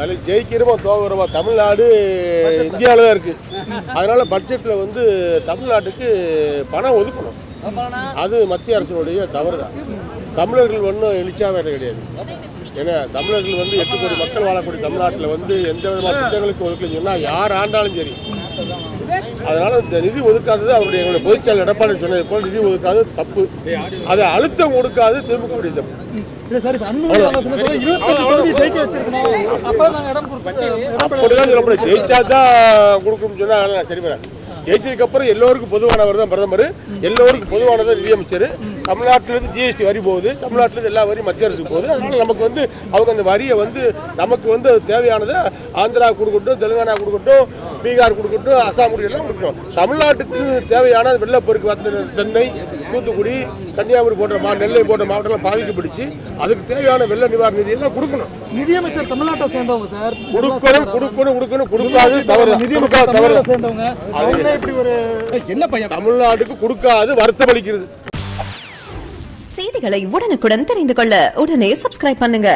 அதில் ஜெயிக்கிறோமா தோகுறோமா தமிழ்நாடு இந்தியாவில் தான் இருக்குது. அதனால் பட்ஜெட்டில் வந்து தமிழ்நாட்டுக்கு பணம் ஒதுக்கணும். அது மத்திய அரசினுடைய தவறு தான். தமிழர்கள் ஒன்றும் எழுச்சியாக கிடையாது. ஏன்னா தமிழர்கள் வந்து 8 கோடி மக்கள் வாழக்கூடிய தமிழ்நாட்டில் வந்து எந்த விதமான திட்டங்களுக்கு ஒதுக்கலன்னு சொன்னால் யார் ஆண்டாலும் சரி. அதனால் இந்த நிதி ஒதுக்காதது அவருடைய எங்களுடைய பொதுச்செயலாளர் எடப்பாடி சொன்னது போல் நிதி ஒதுக்காது தப்பு. அதை அழுத்தம் கொடுக்காது திமுக தப்பு. ஜெயிச்சா தான் கொடுக்கணும்னு சொன்னா சரி வர. ஜெயிச்சதுக்கு அப்புறம் எல்லோருக்கும் பொதுவானவர் தான் பிரதமர், எல்லோருக்கும் பொதுவானதான் நிதியமைச்சர். தமிழ்நாட்டிலிருந்து ஜிஎஸ்டி வரி போகுது, தமிழ்நாட்டிலிருந்து எல்லா வரியும் மத்திய அரசுக்கு போகுது. அதனால நமக்கு வந்து அவங்க அந்த வரியை வந்து நமக்கு வந்து தேவையானதை ஆந்திரா கொடுக்கட்டும், தெலுங்கானா கொடுக்கட்டும், பீகார் கொடுக்கட்டும், அசாம் எல்லாம் கொடுக்கணும். தமிழ்நாட்டுக்கு தேவையான வெள்ளப்பெருக்கு சென்னை, தூத்துக்குடி, கன்னியாகுமரி போன்ற நெல்லை போன்ற மாவட்டங்கள் பாதிக்கப்பட்டுச்சு. அதுக்கு தேவையான வெள்ள நிவாரண நிதி எல்லாம் கொடுக்கணும். நிதியமைச்சர் தமிழ்நாட்டை சேர்ந்தவங்க சார். கொடுக்கணும் கொடுக்காது தவறு. நிதியமைச்சர் தமிழ்நாட்டை சேர்ந்தவங்க அவங்களே இப்படி ஒரு என்ன பையன் தமிழ்நாட்டுக்கு கொடுக்காது வருத்தமளிக்கிறது. செய்திகளை உடனுக்குடன் தெரிந்து கொள்ள உடனே சப்ஸ்கிரைப் பண்ணுங்க.